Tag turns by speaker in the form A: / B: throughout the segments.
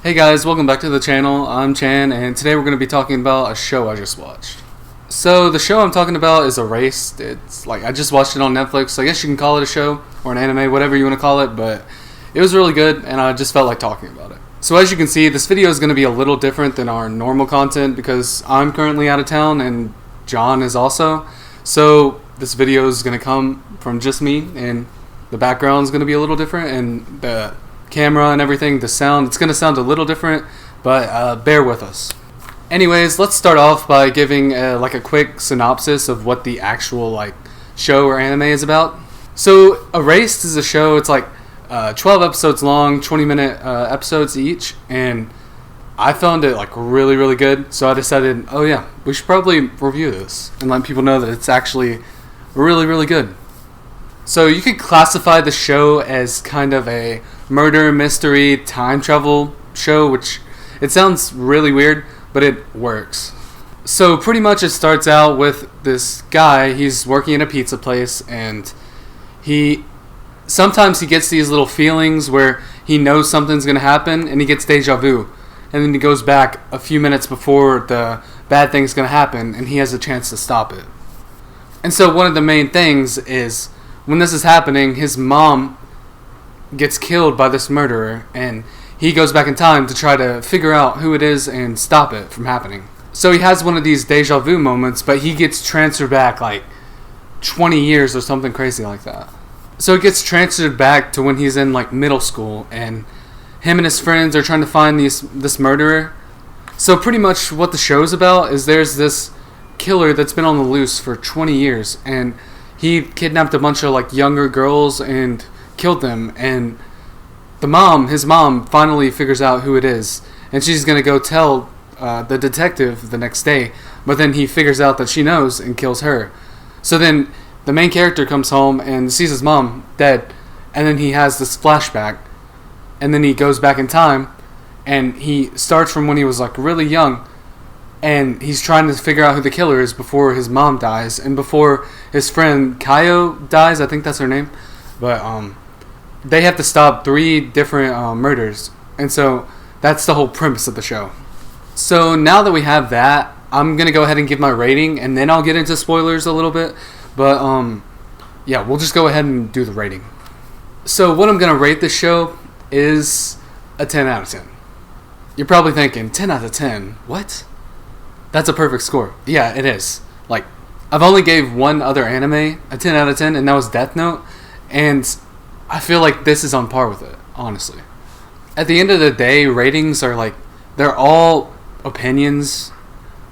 A: Hey guys, welcome back to the channel. I'm Chan, and today we're going to be talking about a show I just watched. So the show I'm talking about is Erased. It's like I just watched it on Netflix. I guess you can call it a show or an anime, whatever you want to call it, but it was really good and I just felt like talking about it. So as you can see, this video is going to be a little different than our normal content because I'm currently out of town and John is also. So this video is going to come from just me, and the background is going to be a little different, and the camera and everything, the sound, it's going to sound a little different, but bear with us. Anyways, let's start off by giving a quick synopsis of what the actual show or anime is about. So Erased is a show. It's 12 episodes long, 20-minute episodes each, and I found it really, really good. So I decided, oh yeah, we should probably review this and let people know that it's actually really, really good. So you could classify the show as kind of a murder mystery time travel show, which it sounds really weird, but it works. So pretty much it starts out with this guy. He's working in a pizza place, and sometimes he gets these little feelings where he knows something's going to happen, and he gets deja vu, and then he goes back a few minutes before the bad thing's going to happen, and he has a chance to stop it. And so one of the main things is, when this is happening, his mom gets killed by this murderer, and he goes back in time to try to figure out who it is and stop it from happening. So he has one of these deja vu moments, but he gets transferred back 20 years or something crazy like that. So he gets transferred back to when he's in middle school, and him and his friends are trying to find this murderer. So pretty much what the show's about is there's this killer that's been on the loose for 20 years, and he kidnapped a bunch of younger girls and killed them, and his mom finally figures out who it is, and she's gonna go tell the detective the next day, but then he figures out that she knows and kills her. So then the main character comes home and sees his mom dead, and then he has this flashback, and then he goes back in time, and he starts from when he was really young, and he's trying to figure out who the killer is before his mom dies and before his friend Kaio dies. I think that's her name. But they have to stop 3 different murders. And so that's the whole premise of the show. So now that we have that, I'm going to go ahead and give my rating, and then I'll get into spoilers a little bit. But yeah, we'll just go ahead and do the rating. So what I'm going to rate this show is a 10 out of 10. You're probably thinking, 10 out of 10? What? That's a perfect score. Yeah, it is. I've only gave one other anime a 10 out of 10, and that was Death Note, and I feel like this is on par with it, honestly. At the end of the day, ratings are they're all opinions,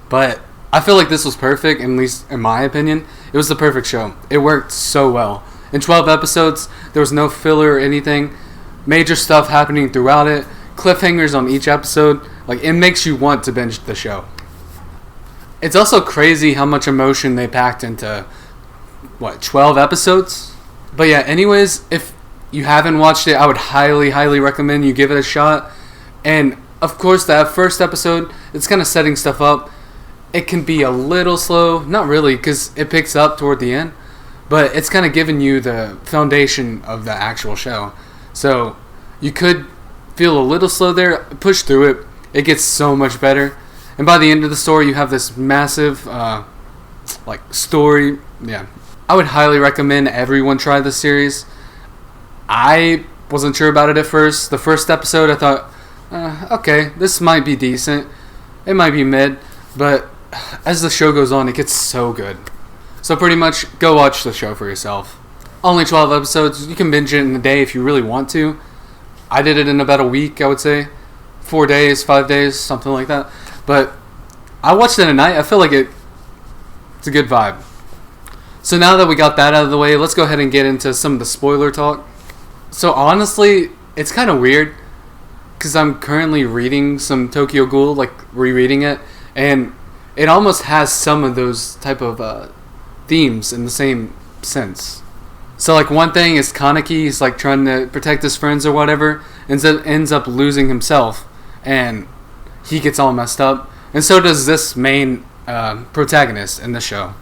A: but I feel like this was perfect, at least in my opinion. It was the perfect show. It worked so well. In 12 episodes, there was no filler or anything. Major stuff happening throughout it. Cliffhangers on each episode. It makes you want to binge the show. It's also crazy how much emotion they packed into, 12 episodes? But yeah, anyways, if you haven't watched it, I would highly, highly recommend you give it a shot. And, of course, that first episode, it's kind of setting stuff up. It can be a little slow. Not really, because it picks up toward the end. But it's kind of giving you the foundation of the actual show. So, you could feel a little slow there. Push through it. It gets so much better. And by the end of the story, you have this massive, story. Yeah. I would highly recommend everyone try this series. I wasn't sure about it at first. The first episode, I thought, okay, this might be decent. It might be mid. But as the show goes on, it gets so good. So pretty much, go watch the show for yourself. Only 12 episodes. You can binge it in a day if you really want to. I did it in about a week, I would say. 4 days, 5 days, something like that. But I watched it at night. I feel like it's a good vibe. So now that we got that out of the way, let's go ahead and get into some of the spoiler talk. So honestly, it's kind of weird because I'm currently reading some Tokyo Ghoul, rereading it, and it almost has some of those type of themes in the same sense. So one thing is Kaneki, he's trying to protect his friends or whatever, and ends up losing himself, and he gets all messed up, and so does this main protagonist in the show.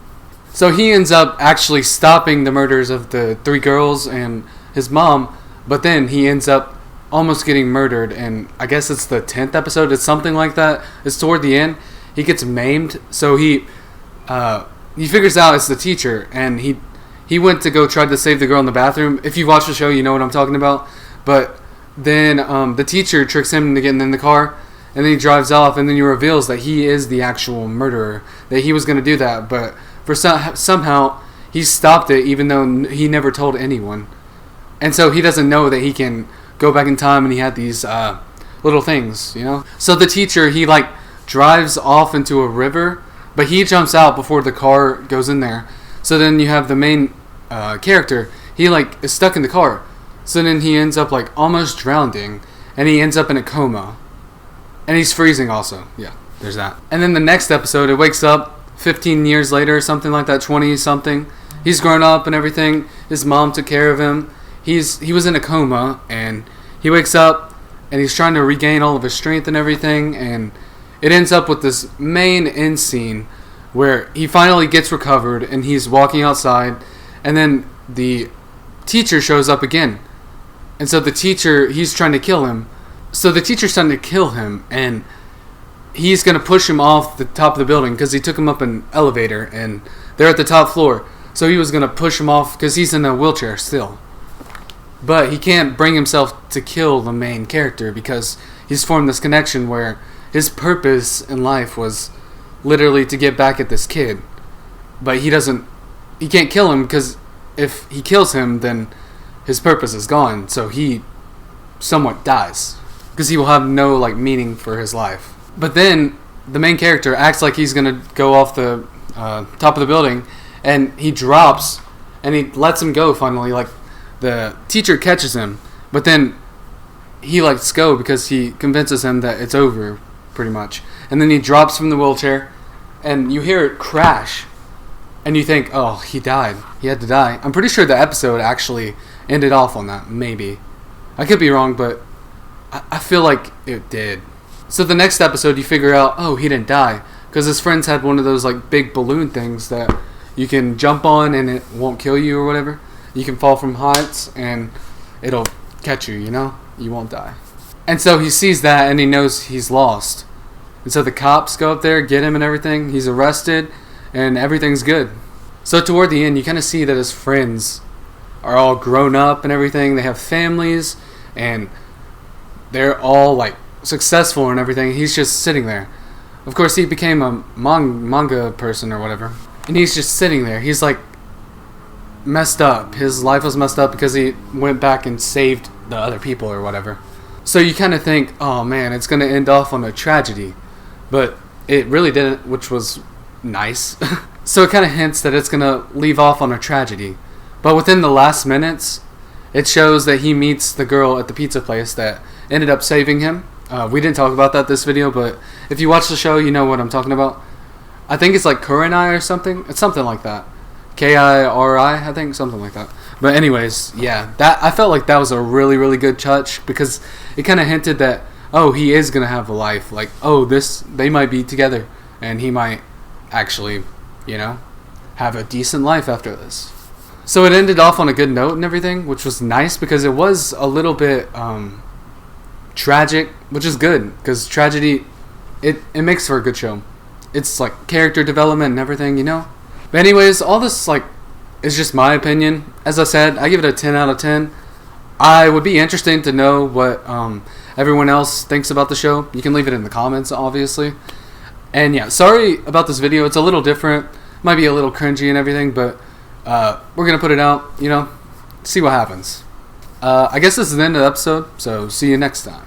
A: So he ends up actually stopping the murders of the 3 girls and his mom, but then he ends up almost getting murdered, and I guess it's the 10th episode. It's something like that. It's toward the end. He gets maimed, so he figures out it's the teacher, and he went to go try to save the girl in the bathroom. If you watch the show, you know what I'm talking about. But then the teacher tricks him into getting in the car, and then he drives off, and then he reveals that he is the actual murderer, that he was going to do that, but for somehow he stopped it, even though he never told anyone. And so he doesn't know that he can go back in time, and he had these little things, you know? So the teacher, he like drives off into a river, but he jumps out before the car goes in there. So then you have the main character, he like is stuck in the car. So then he ends up like almost drowning, and he ends up in a coma. And he's freezing also. Yeah, there's that. And then the next episode, it wakes up 15 years later or something like that, 20 something. He's grown up and everything. His mom took care of him. He was in a coma, and he wakes up and he's trying to regain all of his strength and everything, and it ends up with this main end scene where he finally gets recovered and he's walking outside, and then the teacher shows up again. And so the teacher, he's trying to kill him. So the teacher's trying to kill him, and he's going to push him off the top of the building because he took him up an elevator, and they're at the top floor. So he was going to push him off because he's in a wheelchair still. But he can't bring himself to kill the main character because he's formed this connection where his purpose in life was literally to get back at this kid. But he can't kill him because if he kills him, then his purpose is gone. So he somewhat dies because he will have no like meaning for his life. But then the main character acts like he's gonna go off the top of the building, and he drops, and he lets him go finally. Like the teacher catches him, but then he lets go because he convinces him that it's over, pretty much. And then he drops from the wheelchair, and you hear it crash, and you think, oh, he died. He had to die. I'm pretty sure the episode actually ended off on that. Maybe. I could be wrong, but I feel like it did. So the next episode, you figure out, oh, he didn't die, because his friends had one of those like big balloon things that you can jump on and it won't kill you or whatever. You can fall from heights and it'll catch you, you know? You won't die. And so he sees that and he knows he's lost. And so the cops go up there, get him and everything. He's arrested and everything's good. So toward the end, you kind of see that his friends are all grown up and everything. They have families and they're all like successful and everything. He's just sitting there. Of course, he became a manga person or whatever. And he's just sitting there. He's like messed up. His life was messed up because he went back and saved the other people or whatever. So you kind of think, oh man, it's going to end off on a tragedy. But it really didn't, which was nice. So it kind of hints that it's going to leave off on a tragedy. But within the last minutes, it shows that he meets the girl at the pizza place that ended up saving him. We didn't talk about that this video, but if you watch the show, you know what I'm talking about. I think it's like Kurenai or something. It's something like that. Kiri, I think, something like that. But anyways, yeah, that I felt like that was a really, really good touch because it kind of hinted that, oh, he is going to have a life. Like, oh, they might be together and he might actually, you know, have a decent life after this. So it ended off on a good note and everything, which was nice because it was a little bit tragic, which is good because tragedy, it makes for a good show. It's like character development and everything, you know. But anyways, all this like is just my opinion. As I said, I give it a 10 out of 10. I would be interested to know what everyone else thinks about the show. You can leave it in the comments, obviously. And yeah, sorry about this video. It's a little different. Might be a little cringy and everything, but we're going to put it out, you know, see what happens. I guess this is the end of the episode, so see you next time.